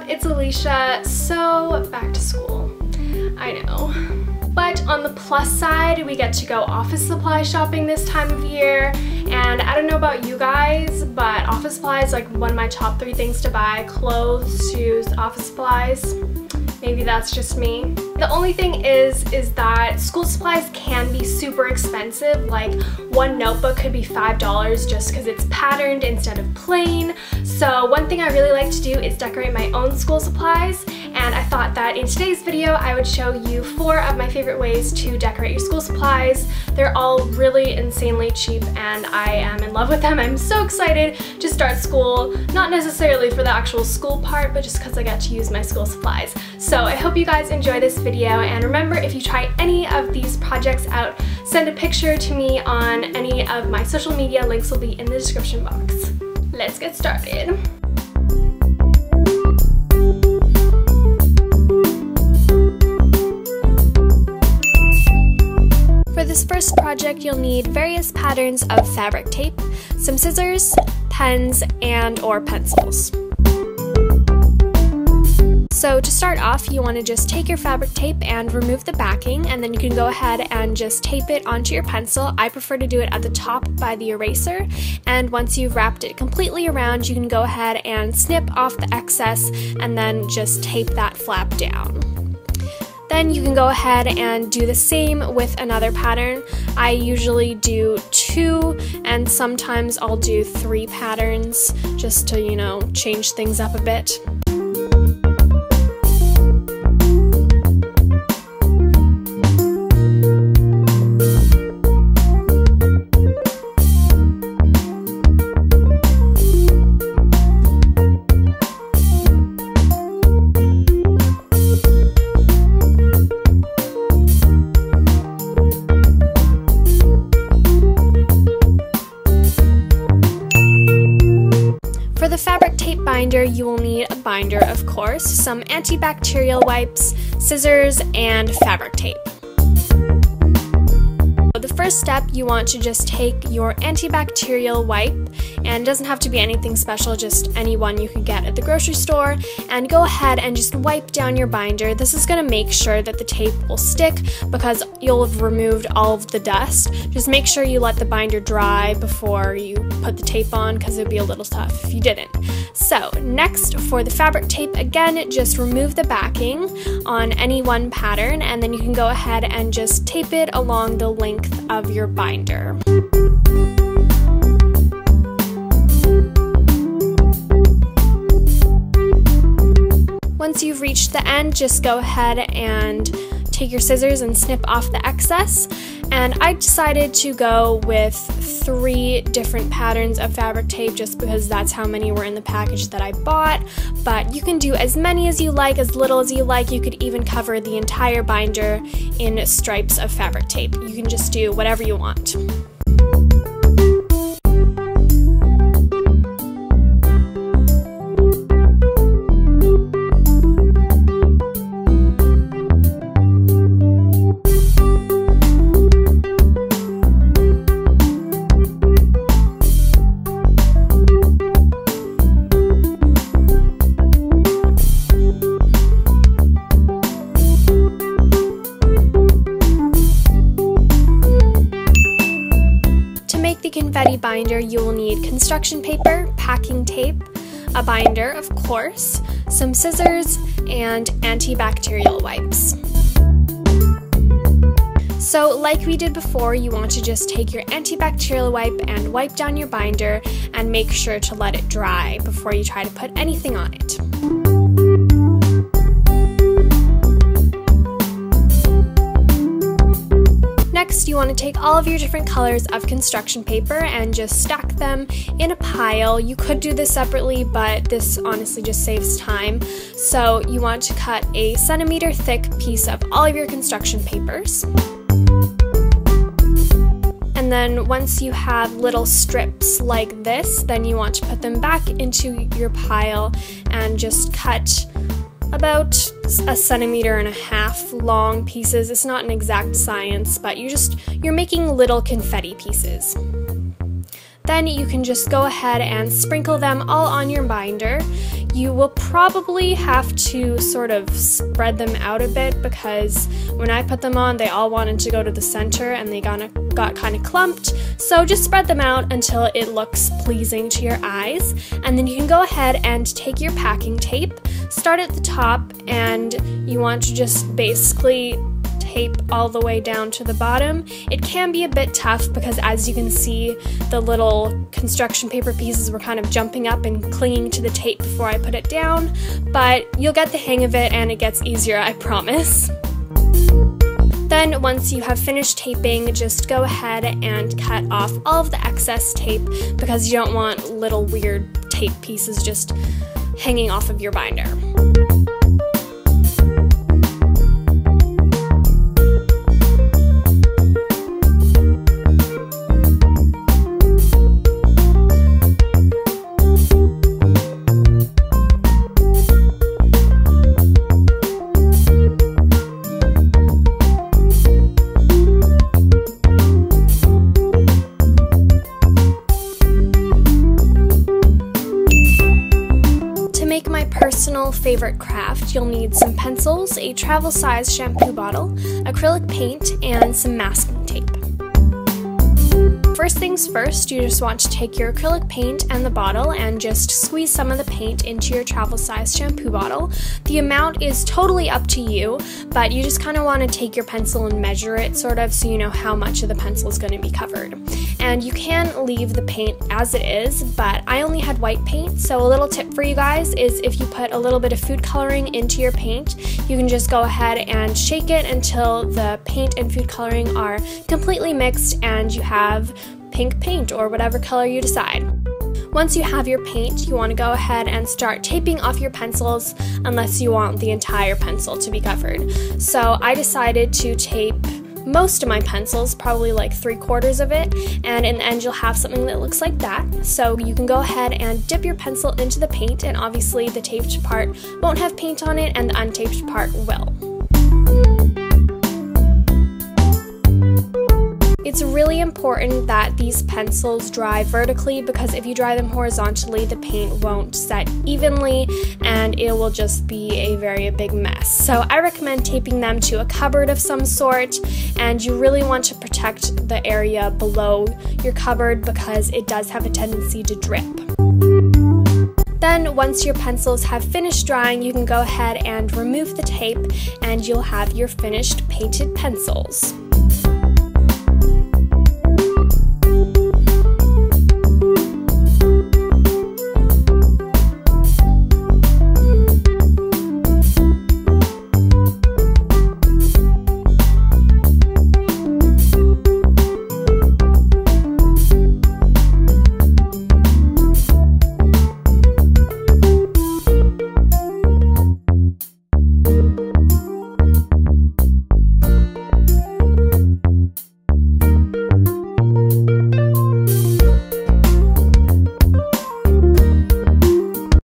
It's Alicia. So, back to school. I know. But on the plus side, we get to go office supply shopping this time of year. And I don't know about you guys, but office supplies is like one of my top 3 things to buy. Clothes, shoes, office supplies. Maybe that's just me. The only thing is that school supplies can be super expensive. Like one notebook could be $5 just because it's patterned instead of plain. So one thing I really like to do is decorate my own school supplies, and I thought that in today's video I would show you 4 of my favorite ways to decorate your school supplies. They're all really insanely cheap and I am in love with them. I'm so excited to start school, not necessarily for the actual school part, but just because I get to use my school supplies. So I hope you guys enjoy this video, and remember, if you try any of these projects out, send a picture to me on any of my social media. Links will be in the description box. Let's get started. For this first project, you'll need various patterns of fabric tape, some scissors, pens, and/or pencils. So to start off, you want to just take your fabric tape and remove the backing, and then you can go ahead and just tape it onto your pencil. I prefer to do it at the top by the eraser, and once you've wrapped it completely around, you can go ahead and snip off the excess and then just tape that flap down. Then you can go ahead and do the same with another pattern. I usually do 2, and sometimes I'll do 3 patterns just to, you know, change things up a bit. For the fabric tape binder, you will need a binder, of course, some antibacterial wipes, scissors, and fabric tape. The first step, you want to just take your antibacterial wipe, and it doesn't have to be anything special, just any one you can get at the grocery store, and go ahead and just wipe down your binder. This is going to make sure that the tape will stick because you'll have removed all of the dust. Just make sure you let the binder dry before you put the tape on, because it would be a little tough if you didn't. So next, for the fabric tape, again, just remove the backing on any one pattern, and then you can go ahead and just tape it along the length of your binder. Once you've reached the end, just go ahead and take your scissors and snip off the excess. And I decided to go with 3 different patterns of fabric tape just because that's how many were in the package that I bought. But you can do as many as you like, as little as you like. You could even cover the entire binder in stripes of fabric tape. You can just do whatever you want. Confetti binder, you will need construction paper, packing tape, a binder, of course, some scissors, and antibacterial wipes. So like we did before, you want to just take your antibacterial wipe and wipe down your binder and make sure to let it dry before you try to put anything on it. Next, you want to take all of your different colors of construction paper and just stack them in a pile. You could do this separately, but this honestly just saves time. So you want to cut a 1-centimeter thick piece of all of your construction papers. And then once you have little strips like this, then you want to put them back into your pile and just cut about 1.5 centimeters long pieces. It's not an exact science, but you're making little confetti pieces. Then you can just go ahead and sprinkle them all on your binder. You will probably have to sort of spread them out a bit because when I put them on, they all wanted to go to the center and they got kind of clumped. So just spread them out until it looks pleasing to your eyes. And then you can go ahead and take your packing tape, start at the top, and you want to just basically tape all the way down to the bottom. It can be a bit tough because, as you can see, the little construction paper pieces were kind of jumping up and clinging to the tape before I put it down, but you'll get the hang of it and it gets easier, I promise. Then once you have finished taping, just go ahead and cut off all of the excess tape because you don't want little weird tape pieces just hanging off of your binder. Personal favorite craft, you'll need some pencils, a travel size shampoo bottle, acrylic paint, and some masking tape. First things first, you just want to take your acrylic paint and the bottle and just squeeze some of the paint into your travel size shampoo bottle. The amount is totally up to you, but you just kind of want to take your pencil and measure it sort of so you know how much of the pencil is going to be covered. And you can leave the paint as it is, but I only had white paint, so a little tip for you guys is if you put a little bit of food coloring into your paint, you can just go ahead and shake it until the paint and food coloring are completely mixed and you have pink paint or whatever color you decide. Once you have your paint, you want to go ahead and start taping off your pencils unless you want the entire pencil to be covered. So I decided to tape most of my pencils, probably like 3/4 of it, and in the end you'll have something that looks like that. So you can go ahead and dip your pencil into the paint, and obviously the taped part won't have paint on it and the untaped part will. It's really important that these pencils dry vertically because if you dry them horizontally, the paint won't set evenly and it will just be a very big mess. So I recommend taping them to a cupboard of some sort, and you really want to protect the area below your cupboard because it does have a tendency to drip. Then once your pencils have finished drying, you can go ahead and remove the tape and you'll have your finished painted pencils.